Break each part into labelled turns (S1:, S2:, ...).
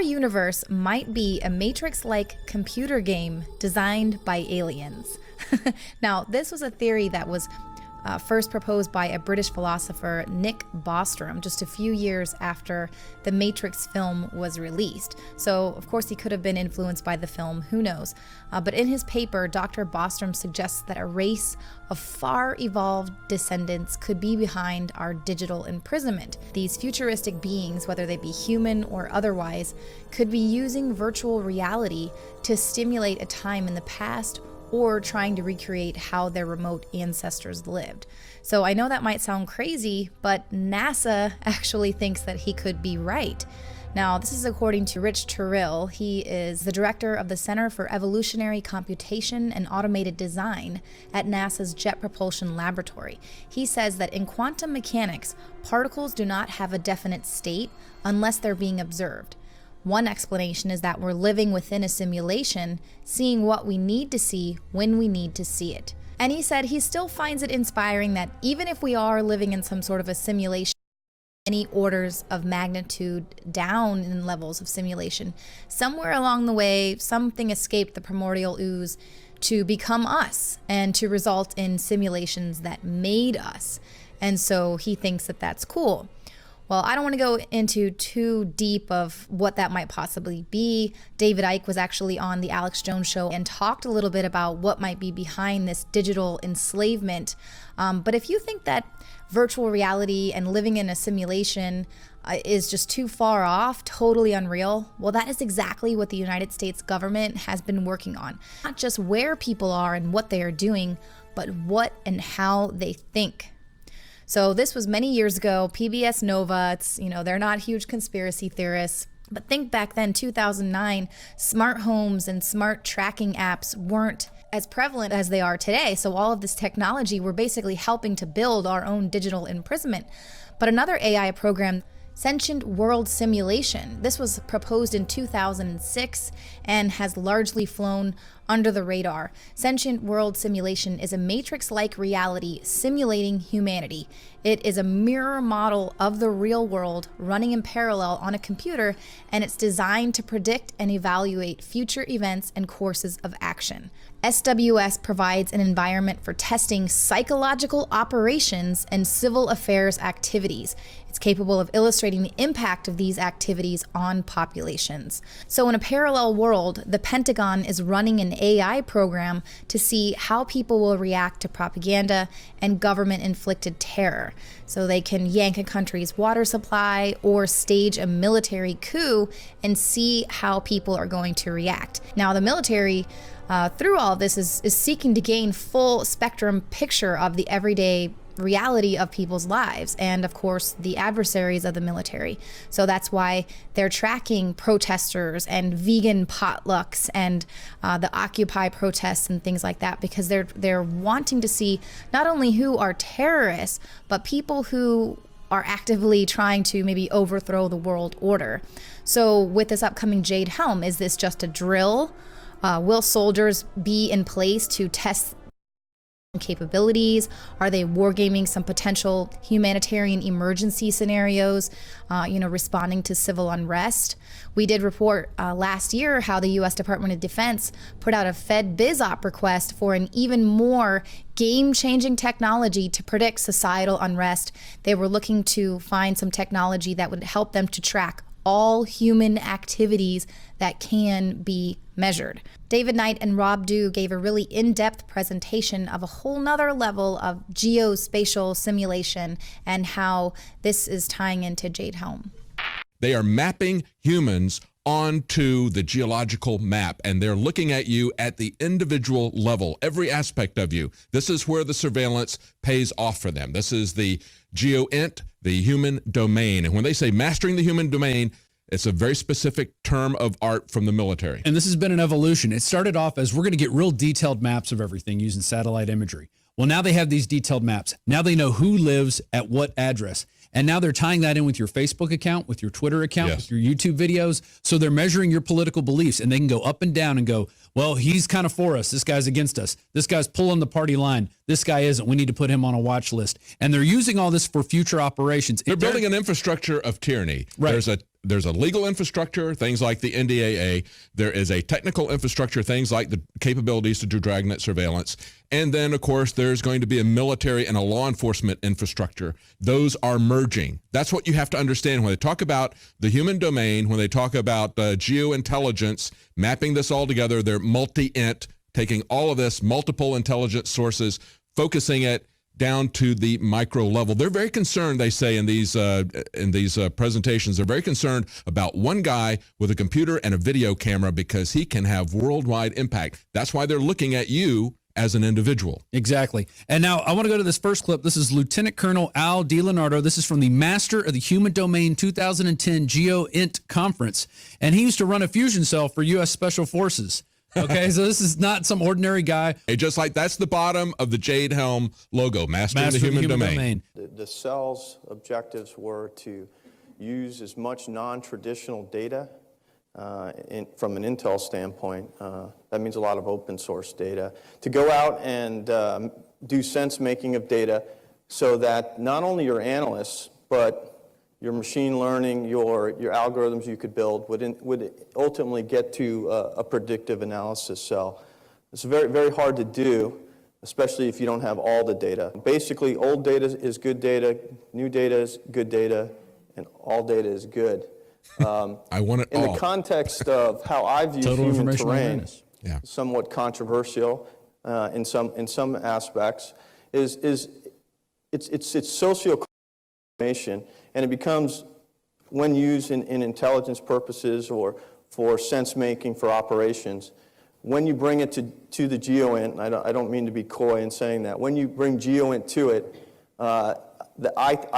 S1: universe might be a Matrix-like computer game designed by aliens. Now, this was a theory that was first proposed by a British philosopher, Nick Bostrom, just a few years after the Matrix film was released. So, of course, he could have been influenced by the film, who knows? But in his paper, Dr. Bostrom suggests that a race of far evolved descendants could be behind our digital imprisonment. These futuristic beings, whether they be human or otherwise, could be using virtual reality to stimulate a time in the past or trying to recreate how their remote ancestors lived. So I know that might sound crazy, but NASA actually thinks that he could be right. Now, this is according to Rich Turrell. He is the director of the Center for Evolutionary Computation and Automated Design at NASA's Jet Propulsion Laboratory. He says that in quantum mechanics, particles do not have a definite state unless they're being observed. One explanation is that we're living within a simulation, seeing what we need to see when we need to see it. And he said he still finds it inspiring that even if we are living in some sort of a simulation, many orders of magnitude down in levels of simulation, somewhere along the way, something escaped the primordial ooze to become us and to result in simulations that made us. And so he thinks that that's cool. Well, I don't want to go into too deep of what that might possibly be. David Icke was actually on the Alex Jones show and talked a little bit about what might be behind this digital enslavement. But if you think that virtual reality and living in a simulation is just too far off, totally unreal, well, that is exactly what the United States government has been working on. Not just where people are and what they are doing, but what and how they think. So this was many years ago, PBS Nova, it's, they're not huge conspiracy theorists, but think back then, 2009, smart homes and smart tracking apps weren't as prevalent as they are today. So all of this technology, we're basically helping to build our own digital imprisonment. But another AI program, Sentient World Simulation. This was proposed in 2006 and has largely flown under the radar. Sentient World Simulation is a matrix-like reality simulating humanity. It is a mirror model of the real world running in parallel on a computer, and it's designed to predict and evaluate future events and courses of action. SWS provides an environment for testing psychological operations and civil affairs activities. It's capable of illustrating the impact of these activities on populations. So in a parallel world, the Pentagon is running an AI program to see how people will react to propaganda and government-inflicted terror. So they can yank a country's water supply or stage a military coup and see how people are going to react. Now, the military, through all of this, is seeking to gain full spectrum picture of the everyday reality of people's lives and, of course, the adversaries of the military. So that's why they're tracking protesters and vegan potlucks and the Occupy protests and things like that, because they're wanting to see not only who are terrorists, but people who are actively trying to maybe overthrow the world order. So with this upcoming Jade Helm, is this just a drill? Will soldiers be in place to test capabilities? Are they wargaming some potential humanitarian emergency scenarios, responding to civil unrest? We did report last year how the U.S. Department of Defense put out a Fed BizOp request for an even more game-changing technology to predict societal unrest. They were looking to find some technology that would help them to track all human activities that can be measured. David Knight and Rob Dew gave a really in-depth presentation of a whole nother level of geospatial simulation and how this is tying into Jade Helm.
S2: They are mapping humans onto the geological map, and they're looking at you at the individual level, every aspect of you. This is where the surveillance pays off for them. This is the geo-int, the human domain. And when they say mastering the human domain, it's a very specific term of art from the military.
S3: And this has been an evolution. It started off as we're going to get real detailed maps of everything using satellite imagery. Well, now they have these detailed maps. Now they know who lives at what address. And now they're tying that in with your Facebook account, with your Twitter account,
S2: Yes.
S3: with your YouTube videos. So they're measuring your political beliefs, and they can go up and down and go, well, he's kind of for us. This guy's against us. This guy's pulling the party line. This guy isn't. We need to put him on a watch list. And they're using all this for future operations.
S2: They're building an infrastructure of tyranny.
S3: Right.
S2: there's a legal infrastructure, things like the NDAA. There is a technical infrastructure, things like the capabilities to do dragnet surveillance. And then, of course, there's going to be a military and a law enforcement infrastructure. Those are merging. That's what you have to understand when they talk about the human domain, when they talk about geointelligence, mapping this all together. They're multi-int, taking all of this, multiple intelligence sources, focusing it down to the micro level. They're very concerned, they say in these presentations, they're very concerned about one guy with a computer and a video camera because he can have worldwide impact. That's why they're looking at you as an individual.
S3: Exactly. And now I want to go to this first clip. This is Lieutenant Colonel Al DiLeonardo. This is from the Master of the Human Domain 2010 GeoInt Conference. And he used to run a fusion cell for U.S. Special Forces. Okay, so this is not some ordinary guy.
S2: Hey, just like that's the bottom of the Jade Helm logo, Master of the Human Domain.
S4: The cell's objectives were to use as much non-traditional data from an intel standpoint. That means a lot of open source data. To go out and do sense making of data so that not only your analysts, but your machine learning, your algorithms you could build would ultimately get to a predictive analysis cell. It's very, very hard to do, especially if you don't have all the data. Basically, old data is good data, new data is good data, and all data is good.
S2: I want it
S4: in
S2: all.
S4: the context of how I view human terrain,
S2: yeah,
S4: somewhat controversial in some aspects, is it's socio information, and it becomes, when used in intelligence purposes or for sense making for operations, when you bring it to the GeoInt, and I don't mean to be coy in saying that, when you bring GeoInt to it, I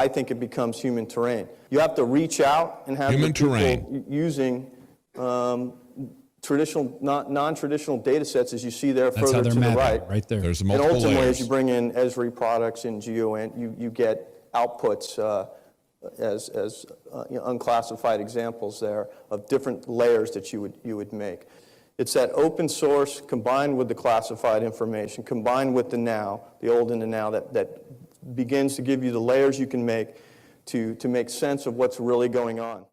S4: think it becomes human terrain. You have to reach out and have
S2: human
S4: people
S2: terrain
S4: using traditional, non-traditional data sets, as you see there.
S3: That's
S4: further
S3: how they're
S4: to the
S3: mapping, right there.
S2: There's
S4: And
S2: multiple
S4: ultimately,
S2: layers.
S4: as you bring in Esri products in GeoInt, you get outputs as unclassified examples there of different layers that you would make. It's that open source combined with the classified information, combined with the now, the old and the now, that begins to give you the layers you can make to make sense of what's really going on.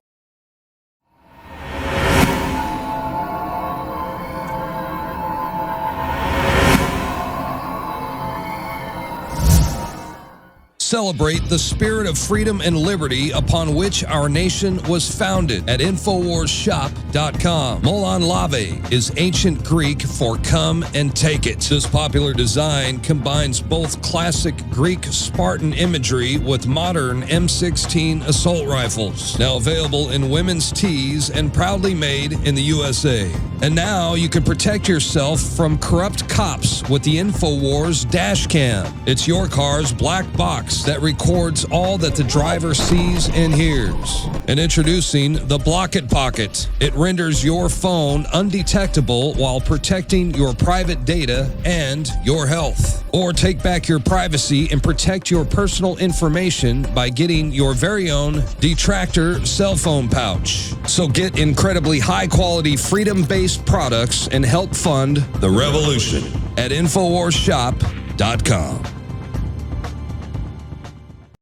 S5: Celebrate the spirit of freedom and liberty upon which our nation was founded at InfoWarsShop.com. Molon Lave is ancient Greek for come and take it. This popular design combines both classic Greek Spartan imagery with modern M16 assault rifles. Now available in women's tees and proudly made in the USA. And now you can protect yourself from corrupt cops with the InfoWars dash cam. It's your car's black box that records all that the driver sees and hears. And introducing the Block It Pocket. It renders your phone undetectable while protecting your private data and your health. Or take back your privacy and protect your personal information by getting your very own Detractor cell phone pouch. So get incredibly high-quality, freedom-based products and help fund the revolution at InfoWarsShop.com.